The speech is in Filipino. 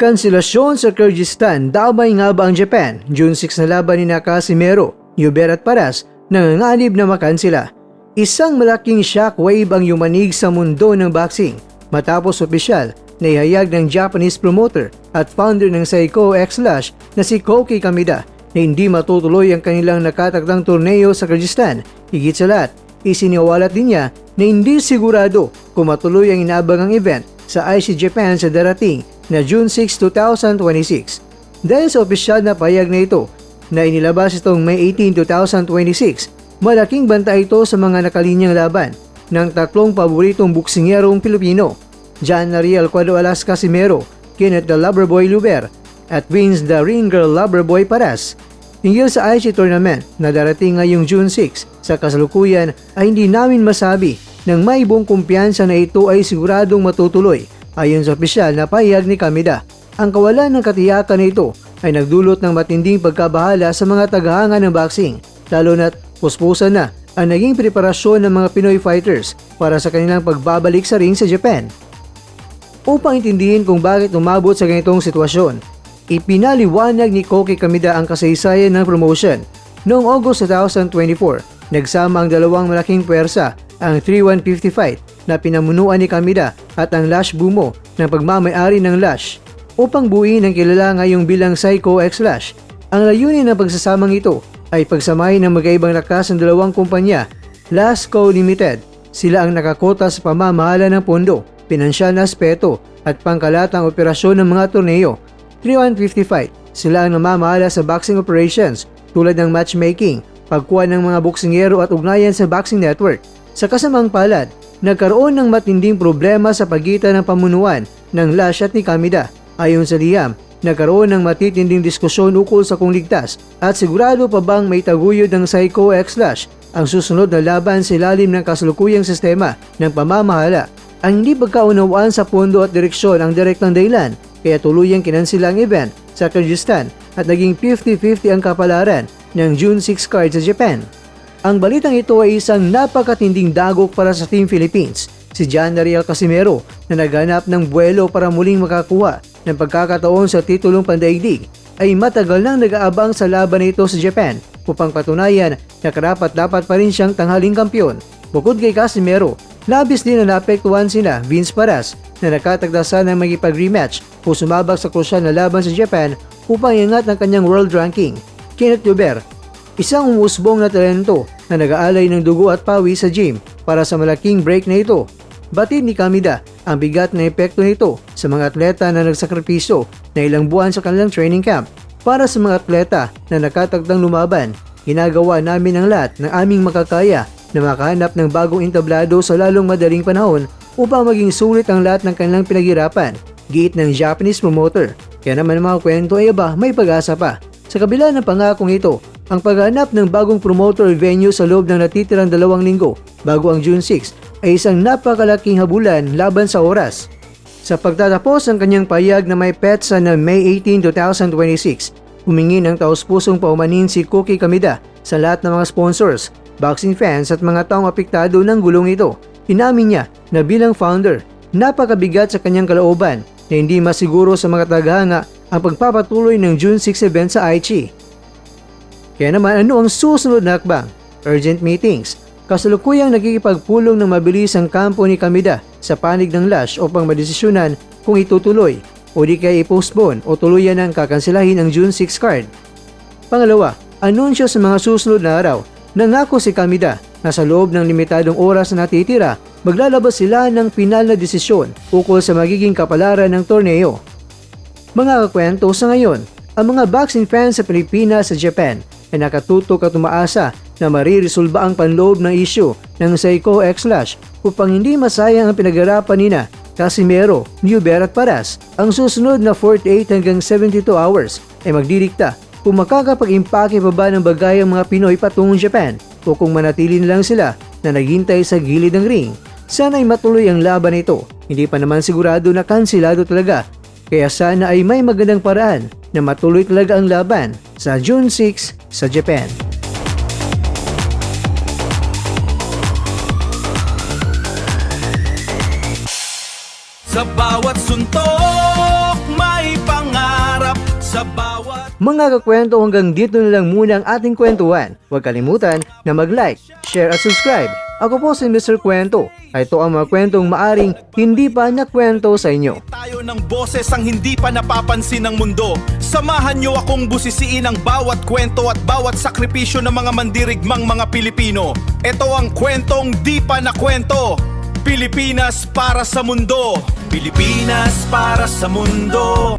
Kanselasyon sa Kyrgyzstan, damay nga ba ang Japan? June 6 na laban ni Casimero, Hubert at Paras, nanganganib na makansela. Isang malaking shockwave ang yumanig sa mundo ng boxing matapos opisyal na ihayag ng Japanese promoter at founder ng Seiko X-Lash na si Koki Kameda na hindi matutuloy ang kanilang nakatakdang torneo sa Kyrgyzstan. Higit sa lahat, isiniwalat din niya na hindi sigurado kung matuloy ang inabangang event sa IC Japan sa darating na June 6, 2026. Dahil sa opisyal na payag na ito na inilabas itong May 18, 2026, malaking banta ito sa mga nakalinyang laban ng tatlong paboritong buksingerong Pilipino, John Nariel Cuadro Alas Casimero, Kenneth the Loverboy Luber, at Vince the Ring Girl Loverboy Paras. Hinggil sa IC tournament na darating ngayong June 6, sa kasalukuyan ay hindi namin masabi nang may buong kumpiyansa na ito ay siguradong matutuloy. Ayon sa opisyal na pahayag ni Kameda, ang kawalan ng katiyakan na ito ay nagdulot ng matinding pagkabahala sa mga tagahanga ng boxing, lalo na't puspusan na ang naging preparasyon ng mga Pinoy fighters para sa kanilang pagbabalik sa ring sa Japan. Upang intindihin kung bakit umabot sa ganitong sitwasyon, ipinaliwanag ni Koki Kameda ang kasaysayan ng promotion. Noong August 2024, nagsama ang dalawang malaking puwersa, ang 3-150 fight na pinamunuan ni Kameda at ang Lash Bumo ng pagmamay-ari ng Lash upang buuin ang kilala ngayong bilang Seiko X-Lash. Ang layunin ng pagsasamang ito ay pagsamahin ng magkaibang lakas ng dalawang kumpanya, Lasco Limited. Sila ang nakakota sa pamamahala ng pondo, pinansyal na aspeto at pangkalatang operasyon ng mga torneo. 3-150 fight, sila ang namamahala sa boxing operations tulad ng matchmaking, pagkuha ng mga boksingero at ugnayan sa boxing network. Sa kasamang palad, nagkaroon ng matinding problema sa pagitan ng pamunuan ng Lash at ni Kameda. Ayon sa Liam, nagkaroon ng matitinding diskusyon ukol sa kung ligtas at sigurado pa bang may taguyod ng Seiko X-Lash ang susunod na laban sa ilalim ng kasalukuyang sistema ng pamamahala. Ang hindi pagkaunawaan sa pondo at direksyon ang direktang dahilan kaya tuluyang kinansila ang event sa Kyrgyzstan at naging 50-50 ang kapalaran ng June 6 card sa Japan. Ang balitang ito ay isang napakatinding dagok para sa Team Philippines. Si John Nariel Casimero na naghanap ng buwelo para muling makakuha ng pagkakataon sa titulong pandaigdig ay matagal nang nag-aabang sa laban nito sa Japan upang patunayan na karapat-dapat pa rin siyang tanghaling kampyon. Bukod kay Casimero, labis din na naapektuhan sina Vince Paras na nakatagdasan ng magipag-rematch o sumabak sa krusyal na laban sa Japan upang iangat ang kanyang world ranking. Kenneth Luber, isang umusbong na talento na nag-aalay ng dugo at pawis sa gym para sa malaking break na ito. Batid ni Kameda ang bigat na epekto nito sa mga atleta na nagsakripisyo na ilang buwan sa kanilang training camp. Para sa mga atleta na nakatagdang lumaban, ginagawa namin ang lahat ng aming makakaya na makahanap ng bagong entablado sa lalong madaling panahon upang maging sulit ang lahat ng kanilang pinaghirapan, giit ng Japanese promoter. Kaya naman ang mga kwento ay may pag-asa pa. Sa kabila ng pangakong ito, ang paghanap ng bagong promoter venue sa loob ng natitirang 2 linggo bago ang June 6 ay isang napakalaking habulan laban sa oras. Sa pagtatapos ng kanyang payag na may petsa na May 18, 2026, humingi ng taus-pusong paumanin si Koki Kameda sa lahat ng mga sponsors, boxing fans at mga taong apektado ng gulong ito. Inamin niya na bilang founder, napakabigat sa kanyang kalooban na hindi masiguro sa mga tagahanga ang pagpapatuloy ng June 6 event sa Aichi. Kaya naman ano ang susunod na hakbang? Urgent meetings. Kasalukuyang nagkikipagpulong ng mabilis ang kampo ni Kameda sa panig ng Lash upang madesisyonan kung itutuloy o di kaya i-postpone o tuluyan ang kakanselahin ang June 6 card. Pangalawa, anunsyo sa mga susunod na araw. Nangako si Kameda na sa loob ng limitadong oras na natitira, maglalabas sila ng final na desisyon ukol sa magiging kapalaran ng torneo. Mga kakwento sa ngayon, ang mga boxing fans sa Pilipinas at Japan ay nakatutok at umaasa na mariresolba ang panloob ng isyu ng Seiko X-Lash upang hindi masayang ang pinaghirapan nina Casimero, Hubert at Paras. Ang susunod na 48 hanggang 72 hours ay magdidikta kung makakapag-impake pa ba ng bagay ang mga Pinoy patungong Japan o kung manatili na lang sila na naghintay sa gilid ng ring. Sana ay matuloy ang laban ito. Hindi pa naman sigurado na kansilado talaga. Kaya sana ay may magandang paraan na matuloy talaga ang laban sa June 6 sa Japan. Sa bawat suntok may sa bawat Mga kakwento, hanggang dito na lang muna ang ating kwentuhan. Huwag kalimutan na mag-like, share at subscribe. Ako po si Mr. Kwento. Ito ang mga kwentong maaring hindi pa nakwento sa inyo. tayo ng boses ang hindi pa napapansin ng mundo. Samahan niyo akong busisiin ang bawat kwento at bawat sakripisyo ng mga mandirigmang mga Pilipino. Ito ang kwentong di pa nakwento. Pilipinas para sa mundo. Pilipinas para sa mundo.